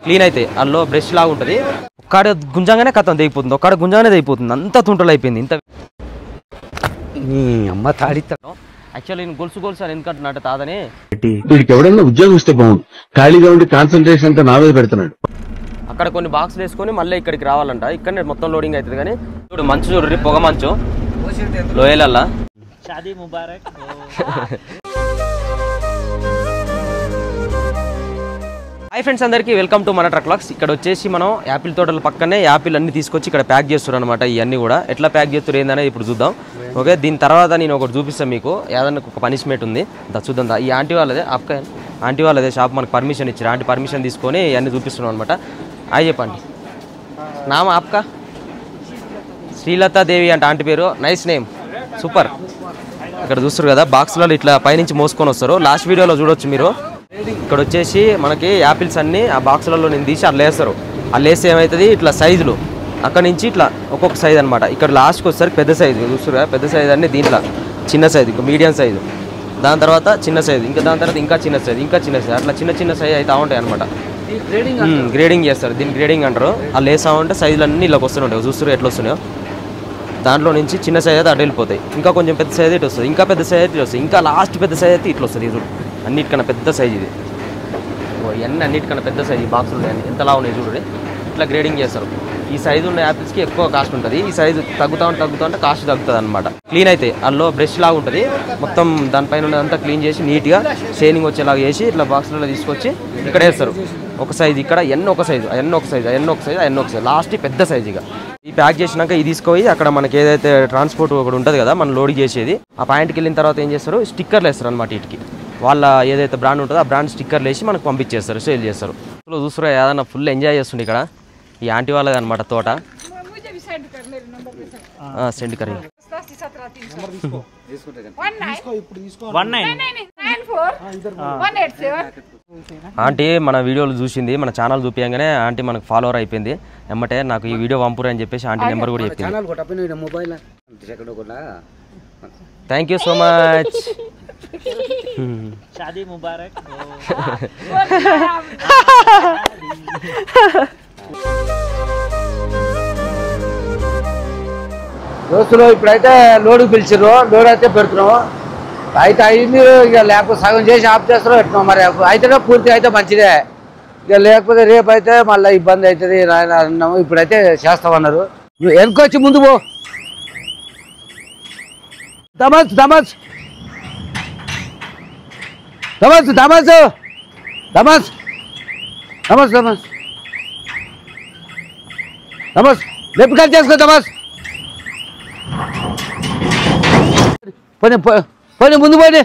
Clean అయితే అందులో brush లాగా ఉంటుంది. ఒక్కడ గుంజంగానే కథం దిగిపోతుంది, ఒక్కడ గుంజంగానే దిగిపోతుంది, అంత తుంటలు అయిపోయింది. ఇంత అమ్మ తాడిస్తాను యాక్చువల్లీ నేను గొలుసు అని ఎందుకంటున్నట్టు తాదని వీడికి ఎవడన్నా ఉద్యోగం ఇస్తే బాగుంది, ఖాళీగా ఉండి కాన్సన్ట్రేషన్ అంతా నా మీద పెడుతున్నాడు. అక్కడ కొన్ని బాక్సులు వేసుకొని మళ్ళీ ఇక్కడికి రావాలంట. ఇక్కడనే మొత్తం లోడింగ్ అవుతుంది. కానీ చూడు మంచు చూడు, పొగ మంచు లోయలల్లా. హాయ్ ఫ్రెండ్స్, అందరికీ వెల్కమ్ టు మన ట్రక్ వ్లాగ్స్. ఇక్కడ వచ్చేసి మనం యాపిల్ తోటల పక్కనే యాపిల్ అన్ని తీసుకొచ్చి ఇక్కడ ప్యాక్ చేస్తారు అనమాట. ఇవన్నీ కూడా ఎట్లా ప్యాక్ చేస్తారు ఏందనేది ఇప్పుడు చూద్దాం. ఓకే, దీని తర్వాత నేను ఒకటి చూపిస్తాను మీకు. ఏదన్నా ఒక పనిష్మెంట్ ఉంది చూద్దాం. ఈ ఆంటీ వాళ్ళదే ఆంటీ వాళ్ళదే షాప్ మనకు పర్మిషన్ ఇచ్చారు. ఆంటీ పర్మిషన్ తీసుకొని ఇవన్నీ చూపిస్తున్నాం అనమాట. అవి చెప్పండి. నామ ఆప్కా? శ్రీలతాదేవి అంటే ఆంటీ పేరు. Nice name, super. ఇక్కడ చూస్తారు కదా బాక్స్లలో ఇట్లా పైనుంచి మోసుకొని వస్తారు. లాస్ట్ వీడియోలో చూడొచ్చు మీరు. ఇక్కడ వచ్చేసి మనకి యాపిల్స్ అన్నీ ఆ బాక్సులలో నేను తీసి అట్లా వేస్తారు. అట్లా వేస్తే ఏమవుతుంది, ఇట్లా సైజులు అక్కడ నుంచి ఇట్లా ఒక్కొక్క సైజు అనమాట. ఇక్కడ లాస్ట్కి వచ్చేసరికి పెద్ద సైజు చూస్తారు కదా, పెద్ద సైజు అన్నీ దీంట్లో చిన్న సైజు, ఇంకా మీడియం సైజు, దాని తర్వాత చిన్న సైజు, ఇంకా దాని తర్వాత ఇంకా చిన్న సైజు, ఇంకా చిన్న సైజు, అట్లా చిన్న చిన్న సైజు అవుతూ ఉంటాయి అనమాట. గ్రేడింగ్ చేస్తారు, దీన్ని గ్రేడింగ్ అంటారు. అలా వేస్తూ ఉంటే సైజులు అన్నీ ఇలా వస్తుంటాయి. చూస్తారు ఎట్లా వస్తున్నాయో. దాంట్లో నుంచి చిన్న సైజ్ అయితే అటు వెళ్ళిపోతాయి, ఇంకా కొంచెం పెద్ద సైజ్ ఇటు వస్తుంది, ఇంకా పెద్ద సైజ్ అయితే ఇటు వస్తుంది, ఇంకా లాస్ట్ పెద్ద సైజ్ అయితే ఇట్లా వస్తుంది. చూడు అన్నిటికన్నా పెద్ద సైజ్ ఇది. ఇవన్నీ అన్నిటికన్నా పెద్ద సైజ్ ఈ బాక్సులు ఉన్నాయి. ఎంతలా ఉన్నాయి చూడండి. ఇట్లా గ్రేడింగ్ చేస్తారు. ఈ సైజు ఉన్న యాపిల్స్కి ఎక్కువ కాస్ట్ ఉంటుంది. ఈ సైజు తగ్గుతూ ఉంటే కాస్ట్ తగ్గుతుంది అనమాట. క్లీన్ అయితే అందులో బ్రష్ లాగా ఉంటుంది. మొత్తం దానిపైన ఉన్నదంతా క్లీన్ చేసి నీట్గా షైనింగ్ వచ్చేలాగా చేసి ఇట్లా బాక్సులలో తీసుకొచ్చి ఇక్కడ వేస్తారు. ఒక సైజు ఇక్కడ ఎన్నో ఒక సైజు, ఎన్నో ఒక సైజు, ఎన్నో ఒక సైజు, ఎన్నో ఒక సైజు, లాస్ట్ పెద్ద సైజు. ఇక ఈ ప్యాక్ చేసినాక ఇది తీసుకొని అక్కడ మనకి ఏదైతే ట్రాన్స్పోర్ట్ ఒకటి ఉంటుంది కదా మనం లోడ్ చేసేది, ఆ పాయింట్కి వెళ్ళిన తర్వాత ఏం చేస్తారు, స్టిక్కర్లు వేస్తారు అనమాట. వీటికి వాళ్ళ ఏదైతే బ్రాండ్ ఉంటుందో ఆ బ్రాండ్ స్టిక్కర్లు వేసి మనకు పంపించేస్తారు, సేల్ చేస్తారు. చూస్తారా ఏదన్నా ఫుల్ ఎంజాయ్ చేస్తుండే ఇక్కడ. ఈ ఆంటీ వాళ్ళది అనమాట తోట. సెండ్ కర్రీ ఆంటీ మన వీడియోలు చూసింది, మన ఛానల్ చూపించగానే ఆంటీ మనకు ఫాలోవర్ అయిపోయింది. ఎమ్మటే నాకు ఈ వీడియో పంపురు అని చెప్పేసి ఆంటీ నెంబర్ కూడా చెప్పింది. Thank you so much. Shaadi Mubarak. దోస్తులు ఇప్పుడైతే లోడుకు పిలిచారు, లోడ్ అయితే పెడుతున్నాము. అయితే అయింది ఇక, లేకపోతే సగం చేసి ఆఫ్ చేస్తారో పెట్టున్నాం. మరి అయితేనే పూర్తి అయితే మంచిదే, ఇక లేకపోతే రేపు అయితే మళ్ళీ ఇబ్బంది అవుతుంది అన్నాము. ఇప్పుడైతే చేస్తామన్నారు. నువ్వు వెనుకొచ్చి ముందు పో. దమస్ దమస్ దమస్ దమస్ దమస్ దమస్ దమస్ దమస్ లెఫ్ట్ కట్ చేసుకో. దమస్ పోనీ పోనీ ముందు పోనీ.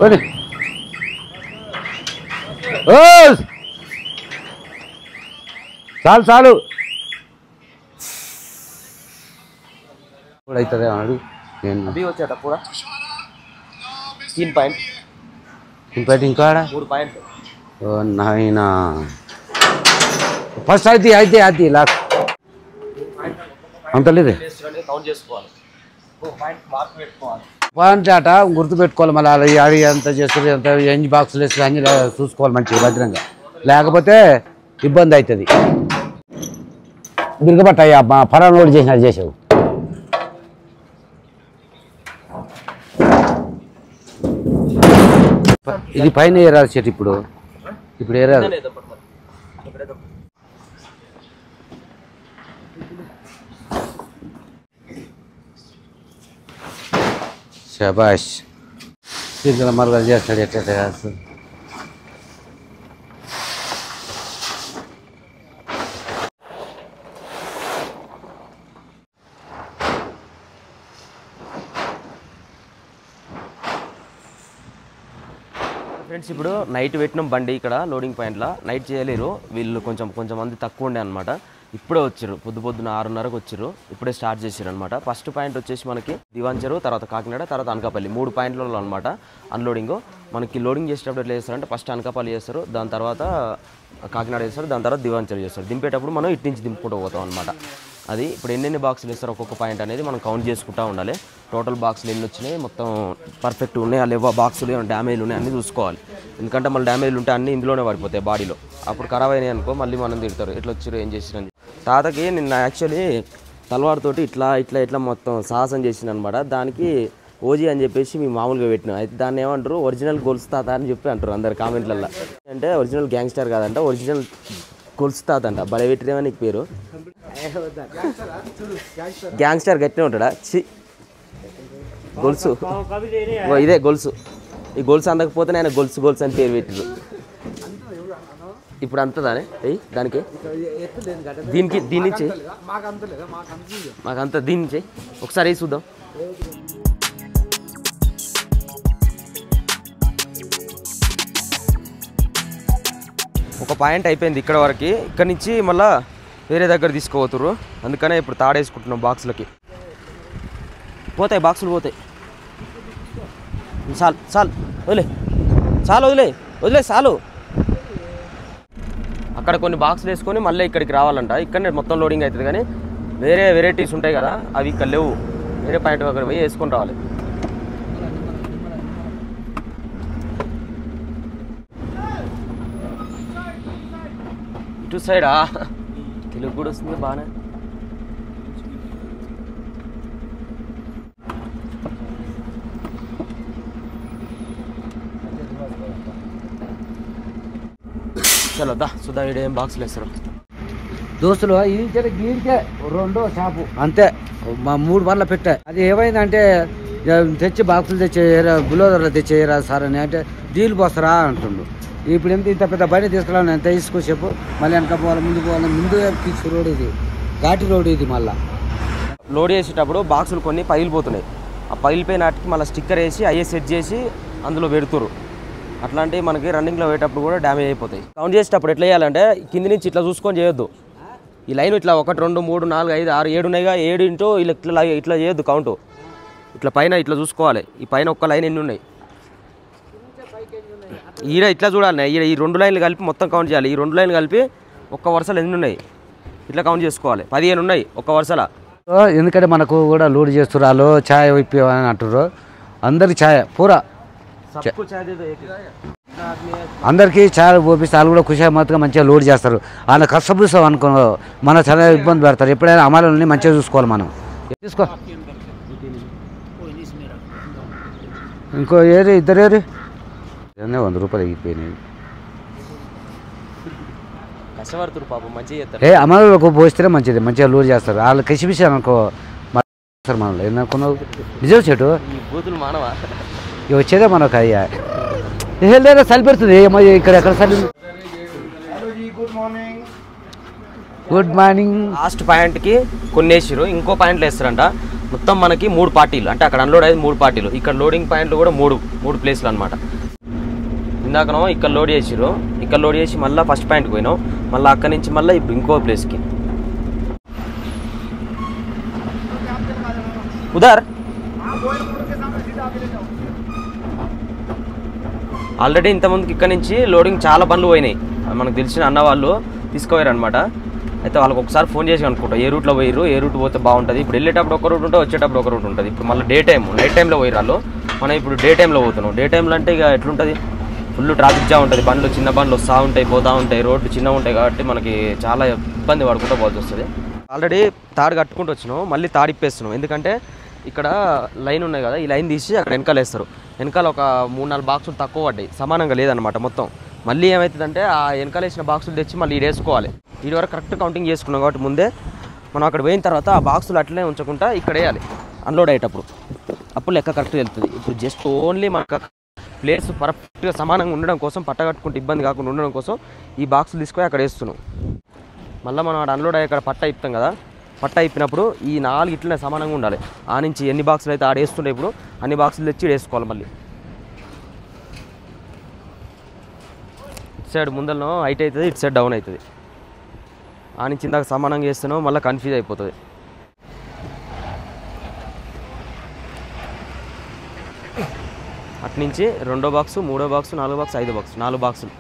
పోనీ చాలు చాలు అవుతుంది అన్నాడు. ఇంకా 3 పాయింట్లు నాయన ఫస్ట్ అయితే అయితే అది లాక్ అంత లేదు. పాయింట్ ఆట గుర్తుపెట్టుకోవాలి. మళ్ళీ ఆడి ఎంత చేస్తారు, ఎంత ఎన్ని బాక్సులు వేస్తారు అన్ని చూసుకోవాలి మంచిగా భద్రంగా, లేకపోతే ఇబ్బంది అవుతుంది. బిరగబట్టాయి ఫరాన్ లోడ్ చేసినట్టు చేసావు. ఇది పైన ఏరాదు చెట్టు, ఇప్పుడు ఏరాదు. శబాష్. ఇక్కడ మరగలు చేస్తాడు ఎట్లా చేస్తాడు. ఫ్రెండ్స్ ఇప్పుడు నైట్ పెట్టినాం బండి ఇక్కడ లోడింగ్ పాయింట్లో. నైట్ చేయలేరు వీళ్ళు, కొంచెం మంది తక్కువ ఉండే అనమాట. ఇప్పుడే వచ్చారు, పొద్దున 6:30కు వచ్చారు. ఇప్పుడే స్టార్ట్ చేశారు అనమాట. ఫస్ట్ పాయింట్ వచ్చేసి మనకి దివాంచెరు, తర్వాత కాకినాడ, తర్వాత అనకాపల్లి, 3 పాయింట్లలో అనమాట అన్లోడింగ్. మనకి లోడింగ్ చేసేటప్పుడు ఎట్లా చేస్తారంటే ఫస్ట్ అనకాపల్లి చేస్తారు, దాని తర్వాత కాకినాడ చేస్తారు, దాని తర్వాత దివాంచెరు చేస్తారు. దింపేటప్పుడు మనం ఇటు నుంచి దింపుకుంటూ పోతాం అనమాట. అది ఇప్పుడు ఎన్ని బాక్సులు ఇస్తారు ఒక్కొక్క పాయింట్ అనేది మనం కౌంట్ చేసుకుంటూ ఉండాలి. టోటల్ బాక్సులు ఎన్ని వచ్చినాయి, మొత్తం పర్ఫెక్ట్ ఉన్నాయి, లేవో బాక్సులు ఏమైనా డ్యామేజ్లు ఉన్నాయి అన్నీ చూసుకోవాలి. ఎందుకంటే మళ్ళీ డ్యామేజ్లు ఉంటే అన్నీ ఇందులోనే పడిపోతాయి బాడీలో. అప్పుడు ఖరాబ్ అయినాయి అనుకో మళ్ళీ మనం తిడతారు, ఎట్లా వచ్చారు ఏం చేసిరని. తాతకి నిన్న యాక్చువల్లీ తలవారుతోటి ఇట్లా ఇట్లా ఇట్లా మొత్తం సాహసం చేసిన అనమాట. దానికి ఓజీ అని చెప్పేసి మేము మామూలుగా పెట్టినాం. అయితే దాన్ని ఏమంటారు, ఒరిజినల్ గొలుసు తాత అని చెప్పి అంటారు అందరు కామెంట్లలో. అంటే ఒరిజినల్ గ్యాంగ్స్టర్ కాదంట, ఒరిజినల్ గొలుసు తాత అంట. బలే పెట్టిరేమో నీకు పేరు. గ్యాంగ్స్టర్ గట్టినే ఉంటాడా? గొలుసు ఇదే గొలుసు. ఈ గొలుసు అందకపోతే ఆయన గొలుసు గొలుసు అని పేరు పెట్టిరు. ఇప్పుడు అంతదానే దానికి దీనికి దీని నుంచి మాకంత దీని నుంచి ఒకసారి చూద్దాం. ఒక పాయింట్ అయిపోయింది ఇక్కడ వరకు. ఇక్కడ నుంచి మళ్ళీ వేరే దగ్గర తీసుకోపోతుర్రు. అందుకనే ఇప్పుడు తాడేసుకుంటున్నాం బాక్సులకి. పోతాయి బాక్సులు పోతాయి. చాలు చాలు వదిలే, చాలు వదిలే వదిలే చాలు. అక్కడ కొన్ని బాక్సులు వేసుకొని మళ్ళీ ఇక్కడికి రావాలంట. ఇక్కడనే మొత్తం లోడింగ్ అవుతుంది. కానీ వేరే వెరైటీస్ ఉంటాయి కదా, అవి ఇక్కడ లేవు. వేరే పాయింట్ దగ్గర పోయి వేసుకొని రావాలి. ఇటు సైడా తెలుగు కూడా వస్తుంది బాగానే. చలో దా సుధా ఈడ ఏం బాక్సులు వేస్తారు దోస్తులు. గీడికే 2 షాపు అంతే, 3 బండ్ల పెట్టా. అది ఏమైందంటే తెచ్చి బాక్సులు తెచ్చేయరా, బులోదర్లో తెచ్చేయరా సార్ అని అంటే డీల్ పోస్తారా అంటుండు. ఇప్పుడు ఇంత పెద్ద బండి తీసుకురావాలి, ఎంత తీసుకో చెప్పు. మళ్ళీ వెనక పోవాలి, ముందు పోవాలి. ముందు తీసుకు రోడ్ ఇది, ఘాటి రోడ్ ఇది. మళ్ళీ లోడ్ చేసేటప్పుడు బాక్సులు కొన్ని పగిలిపోతున్నాయి. ఆ పగిలిపోయిన నాటికి మళ్ళీ స్టిక్కర్ వేసి అయ్యే సెట్ చేసి అందులో పెడుతురు. అట్లాంటివి మనకి రన్నింగ్లో పోయేటప్పుడు కూడా డ్యామేజ్ అయిపోతాయి. కౌంట్ చేసేటప్పుడు ఎట్లా చేయాలంటే కింది నుంచి ఇట్లా చూసుకొని చేయొద్దు. ఈ లైన్ ఇట్లా 1 2 3 4 5 6 7 ఉన్నాయిగా, 7 ఇంటూ ఇట్లా ఇట్లా చేయొద్దు కౌంటు. ఇట్లా పైన ఇట్లా చూసుకోవాలి. ఈ పైన ఒక్క లైన్ ఎన్ని ఉన్నాయి, ఈడ ఇట్లా చూడాలి. ఈడ ఈ 2 లైన్లు కలిపి మొత్తం కౌంట్ చేయాలి. ఈ 2 లైన్లు కలిపి ఒక్క వరుసలు ఎన్ని ఉన్నాయి ఇట్లా కౌంట్ చేసుకోవాలి. 15 ఉన్నాయి ఒక్క వరుసలో. ఎందుకంటే మనకు కూడా లోడ్ చేస్తున్నారు, ఛాయ్ ఇప్పని అంటారు. అందరికి ఛాయ్ పూరా అందరికీ ఛాయ్ పోపిస్తే వాళ్ళు కూడా ఖుషిమత్తుగా మంచిగా లోడ్ చేస్తారు. వాళ్ళ కష్టపూస్తాం అనుకో మన చాలా ఇబ్బంది పెడతారు. ఎప్పుడైనా అమలుని మంచిగా చూసుకోవాలి మనం. తీసుకో ఇంకో ఏరి ఇద్దరు ఏరి 100 రూపాయలు ఎగిపోయినాయి. కష్టపడుతురు పాపం, మంచిగా చేస్తారు. అమలులకు పోస్తేనే మంచిది, మంచిగా లోడ్ చేస్తారు. వాళ్ళు కసిపిస్తారు అనుకో సార్ మనలో ఏందనుకున్నావు. నిజం చెట్టు బూతులు మానవా ఇక వచ్చేదే మనకు. అయ్యా లేదా చలి పెడుతుంది ఇక్కడ ఎక్కడ చలి. Good morning. లాస్ట్ పాయింట్కి కొన్ని వేసిరు, ఇంకో పాయింట్లు వేస్తారంట. మొత్తం మనకి 3 పార్టీలు, అంటే అక్కడ అన్లోడ్ అయ్యేది 3 పార్టీలు. ఇక్కడ లోడింగ్ పాయింట్లు కూడా 3 ప్లేస్లు అనమాట. ఇందాకనో ఇక్కడ లోడ్ చేసిరు, ఇక్కడ లోడ్ చేసి మళ్ళీ ఫస్ట్ పాయింట్కి పోయినాం. మళ్ళీ అక్కడి నుంచి మళ్ళీ ఇప్పుడు ఇంకో ప్లేస్కి. ఉదర్ ఆల్రెడీ ఇంతకుముందుకి ఇక్కడ నుంచి లోడింగ్ చాలా బండ్లు పోయినాయి. మనకు తెలిసిన అన్న వాళ్ళు తీసుకుపోయారు అనమాట. అయితే వాళ్ళకి ఒకసారి ఫోన్ చేసి అనుకుంటా ఏ రూట్లో పోయిర్రు, ఏ రూట్ పోతే బాగుంటుంది. ఇప్పుడు వెళ్ళేటప్పుడు ఒక రూట్ ఉంటుంది, వచ్చేటప్పుడు ఒక రూట్ ఉంటుంది. ఇప్పుడు మళ్ళీ నైట్ టైంలో పోయిరు వాళ్ళు. మనం ఇప్పుడు డే టైంలో పోతున్నాం. డే టైంలో అంటే ఇక ఎట్లుంటుంది, ఫుల్ ట్రాఫిక్ జామ్ ఉంటుంది. బండ్లు చిన్న బండ్లు వస్తూ ఉంటాయి, పోతూ ఉంటాయి. రోడ్లు చిన్నగా ఉంటాయి కాబట్టి మనకి చాలా ఇబ్బంది పడుకుంటూ పోవాల్సి వస్తుంది. ఆల్రెడీ తాడు కట్టుకుంటూ వచ్చినాం, మళ్ళీ తాడు ఇప్పేస్తున్నాం. ఎందుకంటే ఇక్కడ లైన్ ఉన్నాయి కదా, ఈ లైన్ తీసి అక్కడ వెనకాల వేస్తారు. వెనకాల ఒక 3-4 బాక్సులు తక్కువ పడ్డాయి, సమానంగా లేదనమాట మొత్తం. మళ్ళీ ఏమవుతుందంటే ఆ వెనకాల వేసిన బాక్సులు తెచ్చి మళ్ళీ వేసుకోవాలి. వీడి వరకు కరెక్ట్ కౌంటింగ్ చేసుకున్నాం కాబట్టి ముందే మనం అక్కడ పోయిన తర్వాత ఆ బాక్సులు అట్లనే ఉంచకుండా ఇక్కడ వేయాలి అన్లోడ్ అయ్యేటప్పుడు. అప్పుడు లెక్క కరెక్ట్గా వెళ్తుంది. ఇప్పుడు జస్ట్ ఓన్లీ మనకు ప్లేస్ పర్ఫెక్ట్గా సమానంగా ఉండడం కోసం, పట్టగట్టుకుంటే ఇబ్బంది కాకుండా ఉండడం కోసం ఈ బాక్సులు తీసుకొని అక్కడ వేస్తున్నాం. మళ్ళీ మనం అక్కడ అన్లోడ్ అయ్యి అక్కడ పట్ట ఇప్పుతాం కదా, పట్ట ఇప్పినప్పుడు ఈ 4 ఇట్లనే సమానంగా ఉండాలి. ఆ నుంచి ఎన్ని బాక్సులు అయితే ఆడ వేస్తుండే ఇప్పుడు అన్ని బాక్సులు తెచ్చి వేసుకోవాలి. మళ్ళీ ఇటు సైడ్ ముందరనో హైట్ అవుతుంది, ఇటు సైడ్ డౌన్ అవుతుంది. ఆ నుంచి ఇందాక సమానంగా వేస్తున్నాం, మళ్ళీ కన్ఫ్యూజ్ అయిపోతుంది. అట్నుంచి 2వ బాక్సు, 3వ బాక్సు, 4వ బాక్సు, 5వ బాక్సు, 4 బాక్సులు.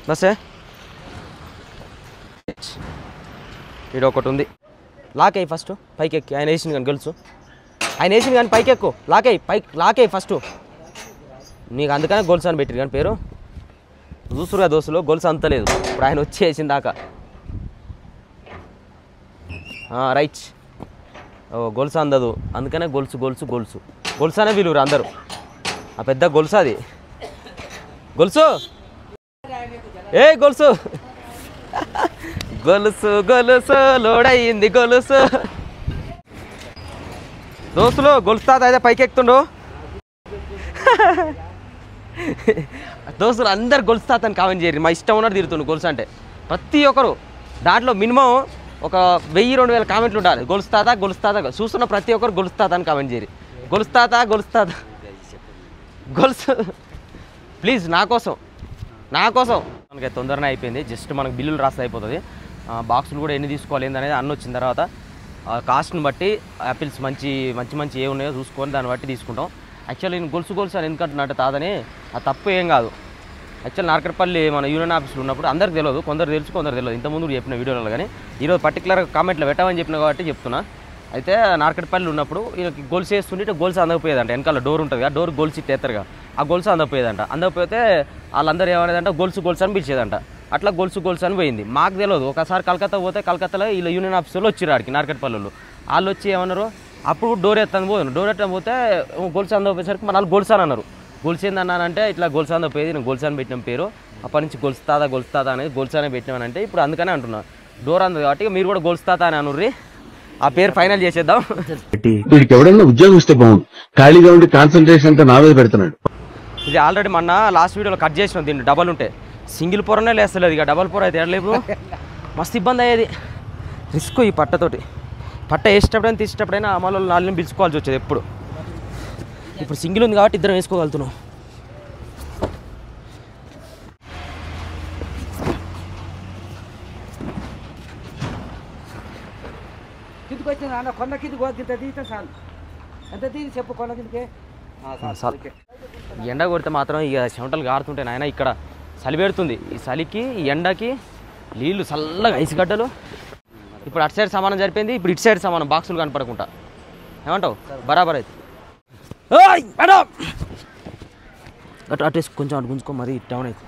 బస్సే ఇక్కడ ఒకటి ఉంది. లాక్ అయ్యి ఫస్ట్ పైకి ఎక్కి. ఆయన వేసింది కానీ గొలుసు, ఆయన వేసింది కానీ పైకి ఎక్కువ. లాక్ అయ్యి ఫస్ట్. నీకు అందుకనే గొలుసు అని పెట్టిరు కానీ పేరు చూసురుగా దోస్తులు. గొలుసు అంతలేదు ఇప్పుడు ఆయన వచ్చి వేసిన దాకా. రైట్. ఓ గొలుసు అందదు అందుకనే గొలుసు గొలుసు గొలుసు గొలుసు అనే వీలురు అందరూ. ఆ పెద్ద గొలుసు అది. గొలుసు ఏ గొలుసు గొలుసు గొలుసు లోడయింది గొలుసు. దోస్తులు గొలుసు తాత అయితే పైకి ఎక్కుతుండు. దోస్తులు అందరు గొలుసు తాత అని కామెంట్ చేయరు. మా ఇష్టం ఉన్నట్టు తిరుగుతుండు గొలుసు అంటే. ప్రతి ఒక్కరు దాంట్లో మినిమం ఒక 1000-2000 కామెంట్లు ఉండాలి. గొలుసు తాత గొలుసు తాత. చూస్తున్న ప్రతి ఒక్కరు గొలుసు తాత అని కామెంట్ చేయరు. గొలుసు తాత గొలుసు తాత గొలుసు ప్లీజ్ నా కోసం మనకి తొందరనే అయిపోయింది. జస్ట్ మనకు బిల్లులు రాస్తే అయిపోతుంది. బాక్సులు కూడా ఎన్ని తీసుకోవాలి ఏందనేది అన్న వచ్చిన తర్వాత కాస్ట్ని బట్టి యాపిల్స్ మంచి ఏ ఉన్నాయో చూసుకొని దాన్ని బట్టి తీసుకుంటాం. యాక్చువల్లీ నేను గొలుసు అని ఎందుకంటున్నట్టు తాదని ఆ తప్పు ఏం కాదు. యాక్చువల్ నార్కట్పల్లి మన యూనియన్ ఆఫీస్లో ఉన్నప్పుడు అందరికి తెలియదు, కొందరు తెలుసు కొందరు తెలియదు. ఇంతకుముందు చెప్పిన వీడియోలో కానీ ఈరోజు పర్టికులర్గా కామెంట్లో పెట్టామని చెప్పిన కాబట్టి చెప్తున్నా. అయితే నార్కట్పల్లి ఉన్నప్పుడు వీళ్ళకి గొలుసు వేస్తుంటే గొలుసు అందకపోయేదంట. వెనకాల డోర్ ఉంటుంది కదా, డోర్ గొలుసు ఇట్టేస్తారుగా, ఆ గొలుసు అందకపోయేదంట. అందకపోతే వాళ్ళందరూ ఏమనేదంటే గొలుసు అని పిలిచేదంట. అట్లా గొలుసు అని పోయింది. మాకు తెలియదు. ఒకసారి కలకత్తా పోతే కలకత్తాలో వీళ్ళ యూనియన్ ఆఫీసులో వచ్చిర్రు ఆడికి నార్కట్పల్లిలో. వాళ్ళు వచ్చి ఏమన్నారు, అప్పుడు డోర్ ఎత్తాను డోర్ ఎత్తని పోతే గొలుసు అందకపోయేసరికి మన వాళ్ళు గొలుసు అని అన్నారు. గొలుసు ఏందన్నానంటే ఇట్లా గొలుసు అందకపోయేది, నేను గొలుసు అని పెట్టిన పేరు. అప్పటి నుంచి గొలుసు తాత అనేది గొలుసు అని పెట్టినామనంటే ఇప్పుడు అందుకనే అంటున్నా. డోర్ అందదు కాబట్టి మీరు కూడా గొలుసు తాత అని అనుర్రి. ఆ పేరు ఫైనల్ చేసేద్దాం. వీడికి ఎవడన్నా ఉద్యోగం ఇస్తే బాగుండు. ఖాళీగా ఉండి కాన్సన్ట్రేషన్ అంతా నా మీద పెడుతున్నాడు. ఇది ఆల్రెడీ మొన్న లాస్ట్ వీడియోలో కట్ చేసినాం. దీన్ని డబల్ ఉంటే సింగిల్ పొరనే లేస్తలేదు. ఇక డబల్ పొర అయితే ఏడలేపు. మస్తు ఇబ్బంది అయ్యేది. రిస్క్ ఈ పట్టతోటి. పట్ట వేసేటప్పుడైనా తీసేటప్పుడైనా అమలు 4 పిలుచుకోవాల్సి వచ్చేది ఎప్పుడు. ఇప్పుడు సింగిల్ ఉంది కాబట్టి ఇద్దరం వేసుకోగలుగుతున్నాం. కిందకి వచ్చింది అన్న, కొండ కిందకి తీస్తే చాలు. ఎంత తీసి చెప్పు కొండ కిందకి. ఎండ కొడితే మాత్రం ఇక చెమటలు గారుతుంటాయి నాయన. ఇక్కడ చలి పెడుతుంది. ఈ చలికి ఈ ఎండకి నీళ్ళు చల్లగా ఐస్ గడ్డలు. ఇప్పుడు అటు సైడ్ సమానం జరిపోయింది. ఇప్పుడు ఇటు సైడ్ సమానం బాక్సులు కనపడకుండా. ఏమంటావు? బరాబర్ అయితే అటు వేసి కొంచెం అటు గుంజుకో. మరి డౌన్ అయితే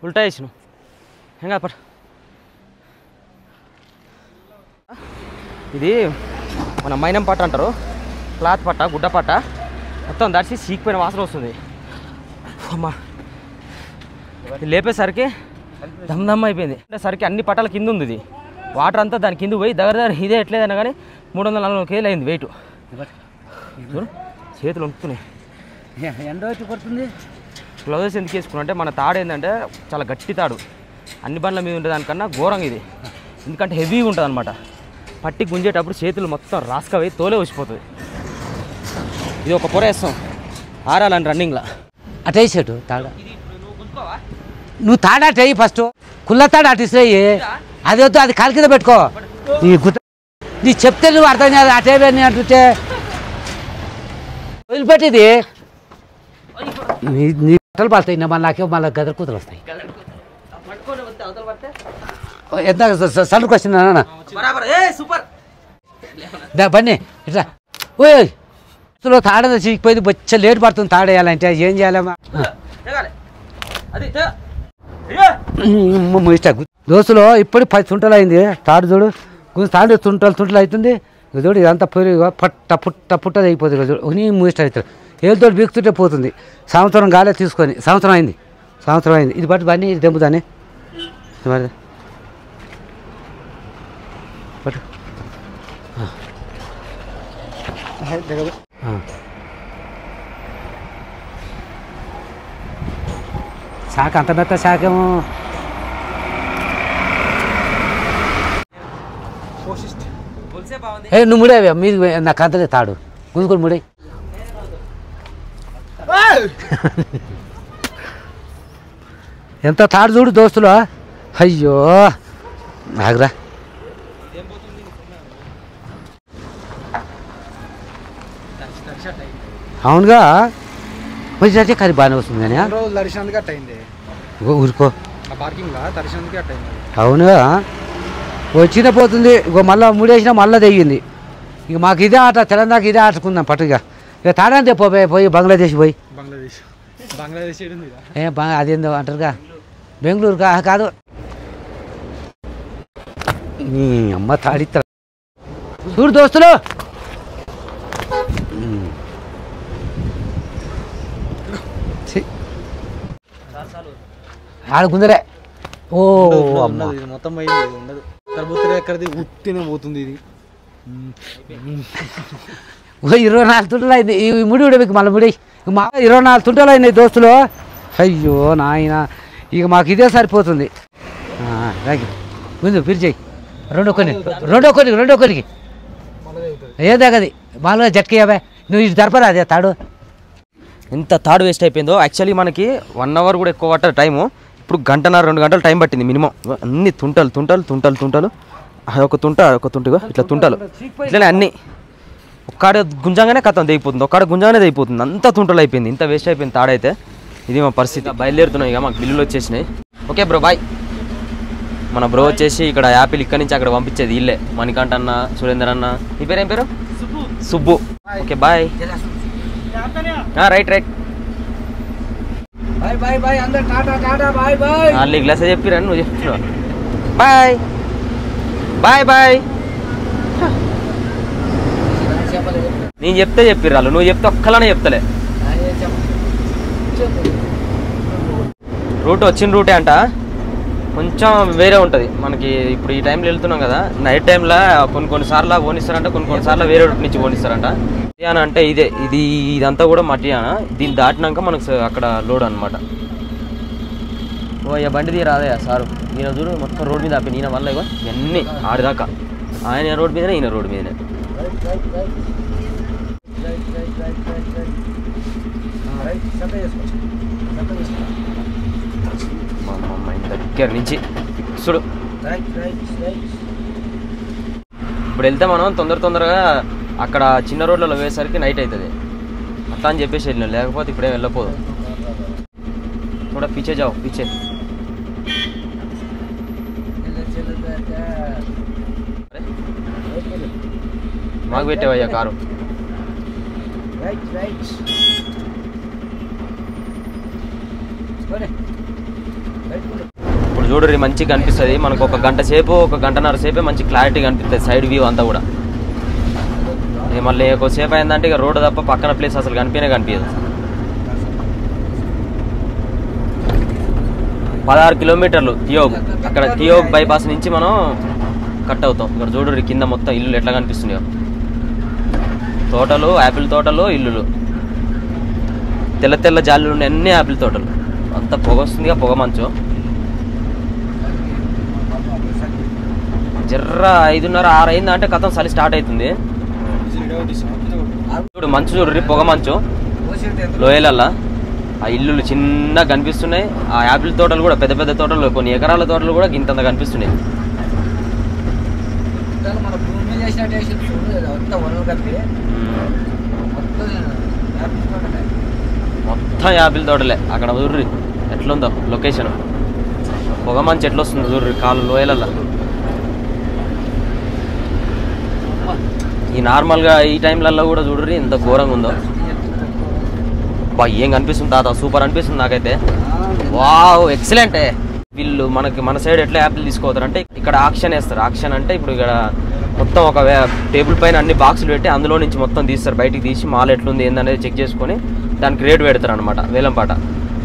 ఉల్టా వేసిన ఇంకా పట్ట. ఇది మన మైనం పట్ట అంటారు. క్లాత్ పట్ట, గుడ్డ పట్ట మొత్తం దర్శి సీకిపోయిన వాసన వస్తుంది. అమ్మా లేపేసరికి దమ్ అయిపోయింది. సరికి అన్ని పట్టాల కింద ఉంది. ఇది వాటర్ అంతా దాని కింద పోయి దగ్గర ఇదే ఎట్లేదన్నా కానీ 340 కేజీలు అయింది వెయిట్. చేతులు వణుకుతున్నాయి. ఎండ వచ్చి పడుతుంది. గ్లౌజెస్ ఎందుకు వేసుకున్నా అంటే మన తాడు ఏంటంటే చాలా గట్టి తాడు. అన్ని బండ్ల మీద ఉండే దానికన్నా ఘోరంగా ఇది. ఎందుకంటే హెవీగా ఉంటుంది అనమాట. పట్టి గుంజేటప్పుడు చేతులు మొత్తం రాసుకవి తోలే వచ్చిపోతుంది. ఇది ఒక పొర వేస్తాం ఆరాలని రన్నింగ్లో. అటు వేసాడు తాడ. నువ్వు తాడ అటు వేయి ఫస్ట్. కుల్ల తాడు అటు ఇస్తాయి. అది వద్దు, అది కాలు కింద పెట్టుకో. నీ చెప్తే నువ్వు అర్థం కాదు. అటే అని అంటుంటే వదిలిపెట్టేది. నీ బట్టలు పడతాయి. మళ్ళీ నాకేమో మళ్ళీ గదర కూతురు వస్తాయి. ఎంత సలుకు వచ్చిందా బన్నీ ఇట్లా. ఓయ్ తాడ చీకిపోయింది. బొచ్చ లేట్ పడుతుంది తాడేయాలంటే. ఏం చేయాలమ్మా దోస్తులో ఇప్పుడు 10 తుంటలు అయింది తాడు. చూడు తాడు తుంటలు అవుతుంది. చూడు ఇదంతా పొరి పుట్ట అయిపోతుంది. చూడు నీ మూయిస్ట్ అవుతుంది. ఏళ్ళతో బీకుతుంటే పోతుంది. సంవత్సరం గాలే తీసుకొని సంవత్సరం అయింది. ఇది బట్టి బన్నీ ఇది దెంపుదాన్ని పట్టు. శాఖ అంత మెత్త శాఖేమో. నువ్వు ముడేవా మీది నాకు అంతలే తాడు గుంజుకొని ముడే. ఎంత తాడు చూడు దోస్తులు. అయ్యో ఆగరా అవునుగా వచ్చేసరికి కర్రీ బాగానే వస్తుంది కానీ రోజులు దర్శనానికి అట్ట అయింది ఊరుకో ఆ పార్కింగ్ లా దర్శనానికి అట్ట అయింది అవునుగా వచ్చిన పోతుంది ఇగో మళ్ళీ మూడేసినా మళ్ళీ తెగింది ఇక మాకు ఇదే ఆట తెలంగాణకి ఇదే ఆటకుందాం పట్టుగా ఇక తాడంతే పోయి బంగ్లాదేశ్ పోయి బంగ్లాదేశ్ అదేందో అంటారుగా బెంగళూరు కాదు నీ అమ్మ తాడిస్తా చూడు దోస్తులు ఆడుకుందరే ఓ అమ్మ ఇది మొత్తం పోయింది ఇది ఉండదు కర్బూతరే ఎక్కడిది ఉత్తినే పోతుంది ఇది 24 తుంటలు అయింది ఈ ముడి మీకు మళ్ళీ ముడి మా 24 తుంటలు అయినాయి దోస్తులు అయ్యో నాయన ఇక మాకు ఇదే సరిపోతుంది ముందు పిలిచేయి రెండో కొనికి ఏ దగ్గది మామూలుగా జట్కేయాబే నువ్వు ఇటు తరపరా అదే తాడు ఎంత తాడు వేస్ట్ అయిపోయిందో. యాక్చువల్లీ మనకి 1 అవర్ కూడా ఎక్కువ పట్ట టైము. ఇప్పుడు 1.5-2 గంటలు టైం పట్టింది మినిమం. అన్ని తుంటలు ఒక తుంటగా ఇట్లా తుంటలు ఇట్లనే అన్నీ ఒక్కడ గుంజంగానే కథం దిగిపోతుంది, ఒక్కడ గుంజంగానే దిగిపోతుంది. అంత తుంటలు అయిపోయింది, ఇంత వేస్ట్ అయిపోయింది తాడైతే. ఇది మా పరిస్థితి. బయలుదేరుతున్నాయి, ఇక మాకు బిల్లులు వచ్చేసినాయి. Okay bro bye. మన బ్రో వచ్చేసి ఇక్కడ యాపిల్ ఇక్కడి నుంచి అక్కడ పంపించేది ఇల్లే. మణికంఠ అన్న, సురేందర్ అన్న. ఈ పేరు ఏం పేరు? సుబ్బు. Okay bye. రైట్ వాళ్ళు ఈ గ్లాస్ చెప్పిరని నువ్వు చెప్తున్నావు. Bye bye. నేను చెప్తే చెప్పిర్రు వాళ్ళు, నువ్వు చెప్తే ఒక్కలానే చెప్తలే. వచ్చిన రూటే అంట, కొంచెం వేరే ఉంటుంది మనకి. ఇప్పుడు ఈ టైంలో వెళ్తున్నాం కదా, నైట్ టైంలో కొన్ని సార్లు పోనిస్తారంట, కొన్ని సార్లు వేరే రూట్ నుంచి పోనిస్తారంట. మధ్యాహ్నం అంటే ఇదంతా కూడా మధ్యాహ్నం. దీన్ని దాటినాక మనకు అక్కడ లోడ్ అనమాట. ఓ ఇక బండి తీయ రాదయ్యా సారు. ఈయన చూడు మొత్తం రోడ్ మీద ఆపి, ఈయన వల్ల ఇగో ఇవన్నీ ఆడిదాకా. ఆయన రోడ్ మీదనే, ఈయన రోడ్ మీదనే. దగ్గర నుంచి చూడు. ఇప్పుడు వెళ్తే మనం తొందరగా అక్కడ చిన్న రోడ్లలో వేసరికి నైట్ అవుతుంది. అట్లా అని చెప్పేసి వెళ్ళినాం, లేకపోతే ఇప్పుడే వెళ్ళకపోదు. थोड़ा पीछे जाओ, पीछे. మాకు పెట్టేవయ్యా కారు. ఇప్పుడు చూడరి మంచిగా కనిపిస్తుంది మనకు. 1 గంట సేపు, 1 గంటన్నర సేపే మంచి క్లారిటీ కనిపిస్తుంది సైడ్ వ్యూ అంతా కూడా. మళ్ళీ ఎక్కువసేపు అయిందంటే ఇక రోడ్డు తప్ప పక్కన ప్లేస్ అసలు కనిపించదు. 16 కిలోమీటర్లు టియోగ్. అక్కడ టియోగ్ బైపాస్ నుంచి మనం కట్ అవుతాం. ఇక్కడ చూడరు కింద మొత్తం ఇల్లులు ఎట్లా కనిపిస్తున్నాయో. తోటలు, యాపిల్ తోటలు, ఇల్లులు, తెల్ల జాలీలు ఉన్నాయి, అన్ని యాపిల్ తోటలు. అంతా పొగ వస్తుందిగా, పొగ మంచు. జర్ర 5:30-6 అయిందంటే కథం చలి స్టార్ట్ అవుతుంది. చూడు మంచు, చూడు పొగ మంచు లోయలల్లా. ఆ ఇల్లులు చిన్నగా కనిపిస్తున్నాయి. ఆ యాపిల్ తోటలు కూడా పెద్ద తోటలు, కొన్ని ఎకరాల తోటలు కూడా ఇంతంత కనిపిస్తున్నాయి. మొత్తం యాపిల్ తోటలే. అక్కడ చూర్రి ఎట్లుందో లొకేషన్. పొగ మంచి ఎట్లా వస్తుంది చూర్రి కాలు లోయలల్లా. ఈ నార్మల్గా ఈ టైంలలో కూడా చూడ్రి ఎంత ఘోరంగా ఉందో. బా ఏం కనిపిస్తుంది తాత, సూపర్ అనిపిస్తుంది నాకైతే. వావ్ ఎక్సలెంటే. వీళ్ళు మన సైడ్ ఎట్లా యాపిల్ తీసుకోతారంటే ఇక్కడ ఆక్షన్ వేస్తారు. ఆక్షన్ అంటే ఇప్పుడు ఇక్కడ మొత్తం ఒక టేబుల్ పైన అన్ని బాక్సులు పెట్టి అందులో నుంచి మొత్తం తీస్తారు, బయటికి తీసి మాల్ ఎట్లుంది ఏందనేది చెక్ చేసుకొని దానికి రేట్ పెడతారు అనమాట, వేలం పాట.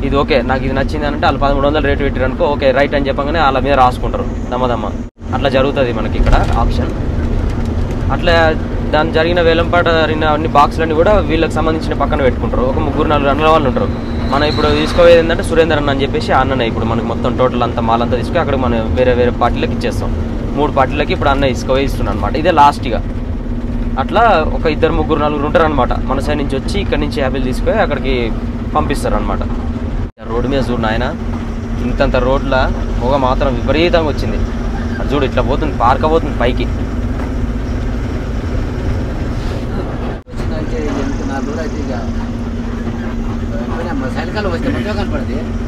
ఇది ఓకే నాకు ఇది నచ్చింది అంటే వాళ్ళు 1300 రేట్ పెట్టారు అనుకో, ఓకే రైట్ అని చెప్పగానే వాళ్ళ మీద రాసుకుంటారు దమ్మదమ్మ. అట్లా జరుగుతుంది మనకి ఇక్కడ ఆప్షన్. అట్లా దాని జరిగిన వేలం పాట జరిగిన అన్ని బాక్సులన్నీ కూడా వీళ్ళకి సంబంధించిన పక్కన పెట్టుకుంటారు. ఒక 3-4 అన్నల వాళ్ళు ఉంటారు. మనం ఇప్పుడు తీసుకోవేది ఏంటంటే సురేందర్ అన్న అని చెప్పేసి అన్ననే ఇప్పుడు మనకి మొత్తం టోటల్ అంతా మాల్ అంతా తీసుకొని అక్కడ మనం వేరే పార్టీలకు ఇచ్చేస్తాం. 3 పార్టీలకి ఇప్పుడు అన్న ఇస్తున్నాం అనమాట. ఇదే లాస్ట్గా. అట్లా ఒక 2-3-4 ఉంటారు అనమాట. మన సైడ్ నుంచి వచ్చి ఇక్కడ నుంచి యాపిల్ తీసుకొని అక్కడికి పంపిస్తారు అనమాట. రోడ్డు మీద చూడు నాయన, ఇంతంత రోడ్ల పొగ మాత్రం విపరీతంగా వచ్చింది. అది చూడు ఇట్లా పోతుంది, పార్క్ పోతుంది పైకి.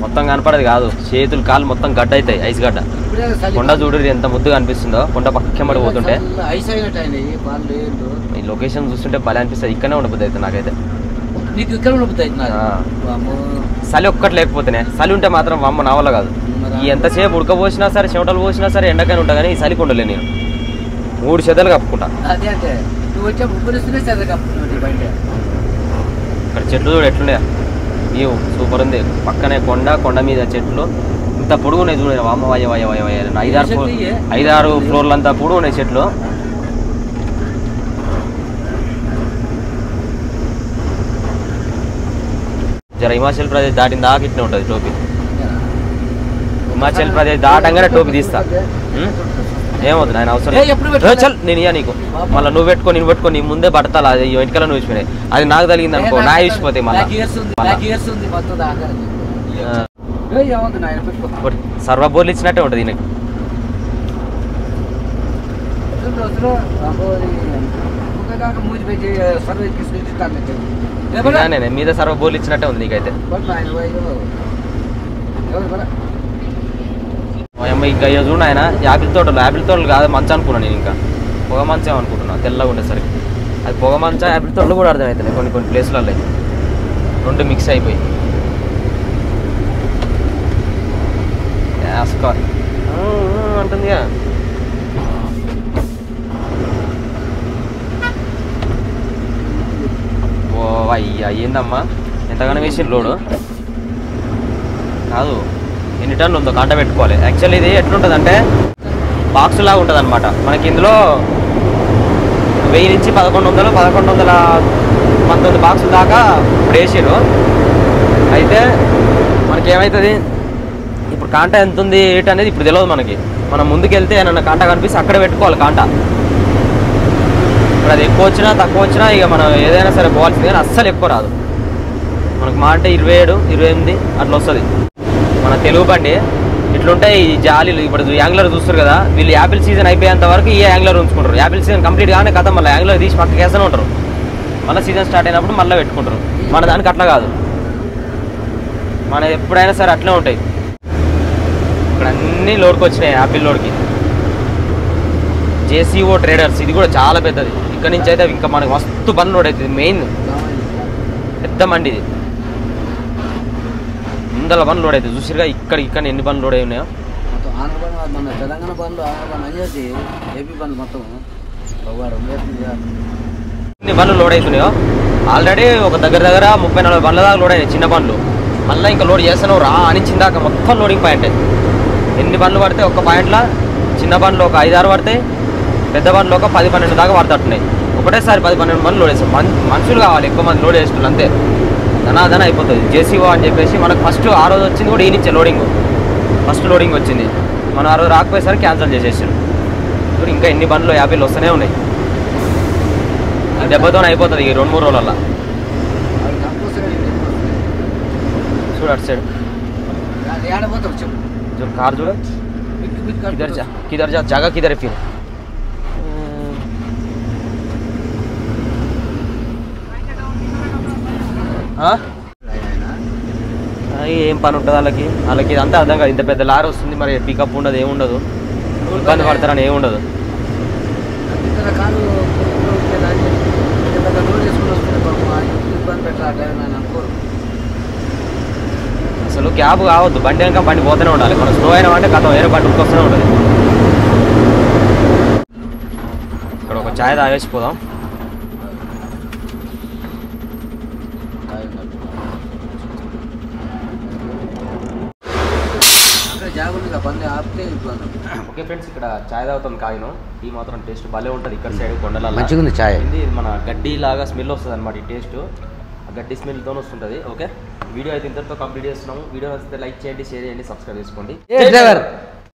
మొత్తం కనపడదు కాదు, చేతులు కాళ్ళు మొత్తం గడ్డ అవుతాయి, ఐస్ గడ్డ. కొండ చూడు ఎంత ముద్దుగా అనిపిస్తుందో, కొండ పక్కన పోతుంటే. ఈ లొకేషన్ చూస్తుంటే భలే అనిపిస్తుంది. ఇక్కడనే ఉండబుద్ది అయితే నాకైతే. చలి ఒక్కటి లేకపోతేనే, చలి ఉంటే మాత్రం అమ్మ నా వల్ల కాదు. ఈ ఎంతసేపు ఉడకపోసినా సరే, చెమటలు పోసినా సరే, ఎండకైనా ఉంటా కానీ ఈ చలికి ఉండలే నేను. 3 చెదలు కప్పుకుంటా. ఇక్కడ చెట్లు చూడు ఎట్లున్నాయా, వ్యూ సూపర్ ఉంది. పక్కనే కొండ మీద చెట్లు ఇంత పొడుగు ఉన్నాయి చూడండి. వామ వయ వయ వయ వయ 5-6 ఫ్లోర్లంతా పొడుగు ఉన్నాయి చెట్లు. జర హిమాచల్ ప్రదేశ్ దాటిన దాకా ఇట్నే ఉంటుంది టోపీ. హిమాచల్ ప్రదేశ్ దాటంగానే టోపీ తీస్తా. ఏమవుతుంది ఆయన అవసరం చల్ నేను ఇయ్యా నీకు. మళ్ళీ నువ్వు పెట్టుకో, నేను పెట్టుకో, నీ ముందే పడతాను. అది వెంటకల నువ్వు ఇచ్చిపోయినాయి, అది నాకు తగిలింది అనుకో, నా ఇచ్చిపోతాయి. మళ్ళీ సర్వ బోర్లు ఇచ్చినట్టే ఉంటుంది ఈయనకి. నేనే మీద సర్వ బోర్లు ఇచ్చినట్టే ఉంది నీకైతే. ఇంకా చూడు ఆయన యాపిల్ తోటలు కాదు మంచం అనుకున్నాను నేను. ఇంకా పొగ మంచం అనుకుంటున్నా తెల్లగా ఉండేసరికి. అది పొగ మంచం యాపిల్ తోటలు కూడా అర్థమవుతుంది కొన్ని ప్లేస్లలో. 2 మిక్స్ అయిపోయి అంటుంది. ఓ అయ్యా ఏందమ్మా ఎంతగానో వేసి లోడు కాదు. ఎన్ని టన్నులు ఉందో కాంట పెట్టుకోవాలి. యాక్చువల్లీ ఇది ఎట్లుంటుంది అంటే బాక్స్ లాగా ఉంటుంది అనమాట. మనకి ఇందులో 1000 నుంచి 1119 బాక్సుల దాకా ఇప్పుడు వేసారు. అయితే మనకి ఏమవుతుంది ఇప్పుడు కాంట ఎంత ఉంది ఏంటి అనేది ఇప్పుడు తెలియదు మనకి. మనం ముందుకు వెళ్తే ఏమన్నా కాంట కనిపిస్తే అక్కడ పెట్టుకోవాలి కాంట. ఇప్పుడు అది ఎక్కువ వచ్చినా తక్కువ వచ్చినా ఇక మనం ఏదైనా సరే పోవాల్సింది, కానీ అస్సలు ఎక్కువ రాదు మనకు. మా అంటే 27, 28 అట్లా వస్తుంది. మన తెలుగు బండి ఇట్లుంటాయి ఈ జాలీలు. ఇప్పుడు యాంగ్లర్ చూస్తారు కదా, వీళ్ళు యాపిల్ సీజన్ అయిపోయేంత వరకు ఈ యాంగ్లర్ ఉంచుకుంటారు. యాపిల్ సీజన్ కంప్లీట్ కానీ కథ మళ్ళీ యాంగ్లర్ తీసి పక్కకి వేస్తూనే ఉంటారు. మళ్ళీ సీజన్ స్టార్ట్ అయినప్పుడు మళ్ళీ పెట్టుకుంటారు. మన దానికి అట్లా కాదు, మన ఎప్పుడైనా సరే అట్లే ఉంటాయి. ఇక్కడ అన్నీ లోడ్కి వచ్చినాయి. యాపిల్ లోడ్కి జేసీఓ ట్రేడర్స్, ఇది కూడా చాలా పెద్దది. ఇక్కడ నుంచి అయితే ఇంకా మనకు మస్తు బండ్ లోడ్ అవుతుంది. మెయిన్ పెద్ద మండి ఇది, 100 బండ్లు లోడ్ అవుతుంది. చూసిరుగా ఇక్కడ ఎన్ని బండ్లు లోడ్ అయి ఉన్నాయో. ఎన్ని బండ్లు లోడ్ అవుతున్నాయో ఆల్రెడీ ఒక దగ్గర 30-40 బండ్ల దాకా లోడ్ అయినాయి చిన్న బండ్లు. మళ్ళీ ఇంకా లోడ్ చేస్తాను రా అనిచ్చిందాక మొత్తం లోడింగ్ పాయింట్. ఎన్ని బండ్లు పడితే ఒక పాయింట్లో చిన్న బండ్లు ఒక 5-6 పడతాయి, పెద్ద బండ్లు ఒక 10-12 దాకా పడుతున్నాయి. ఒకటేసారి 10-12 మంది లోడ్ వేస్తాం. మనుషులు కావాలి ఎక్కువ మంది లోడ్ చేస్తున్నారు అంతే. ధనాధన అయిపోతుంది. జేసీఓ అని చెప్పేసి మనకు ఫస్ట్ ఆ రోజు వచ్చింది కూడా ఈయనిచ్చే లోడింగ్. ఫస్ట్ లోడింగ్ వచ్చింది, మనం ఆ రోజు రాకపోయేసరికి క్యాన్సిల్ చేసేసారు. ఇప్పుడు ఇంకా ఎన్ని బండ్లు యాపిల్ వస్తూనే ఉన్నాయి. దెబ్బతోనే అయిపోతుంది ఈ 2-3 రోజులల్లో. చూడు అటు సైడ్ కార్ చూడు. కిదర్ జా జాగా కిదర్ ఫిర్ ఏం పని ఉంటుంది వాళ్ళకి ఇదంతా అర్థం కాదు. ఇంత పెద్ద లారీ వస్తుంది, మరి పికప్ ఉండదు, ఏముండదు, ఇబ్బంది పడతారని ఏముండదు. అసలు క్యాబ్ కావద్దు, బండి ఇంకా బండి పోతూనే ఉండాలి. మనం స్లో అయినా అంటే కథ వేరే బండి ఉరికొస్తూనే ఉంటుంది. ఇక్కడ ఒక ఛాయ్ తాగేసిపోదాం. ఓకే ఫ్రెండ్స్, ఇక్కడ ఛాయ్ తాగుతాం కాగినం. ఈ మాత్రం టేస్ట్ భలే ఉంటుంది. ఇక్కడ సైడ్ కొండల మంచిగా ఉంది ఛాయ్. ఇది మన గడ్డి లాగా స్మెల్ వస్తుంది అనమాట. ఈ టేస్ట్ ఆ గడ్డి స్మెల్తో వస్తుంటుంది. ఓకే, వీడియో అయితే ఇంతటితో కంప్లీట్ చేస్తున్నాము. వీడియో నచ్చితే లైక్ చేయండి, షేర్ చేయండి, సబ్స్క్రైబ్ చేసుకోండి.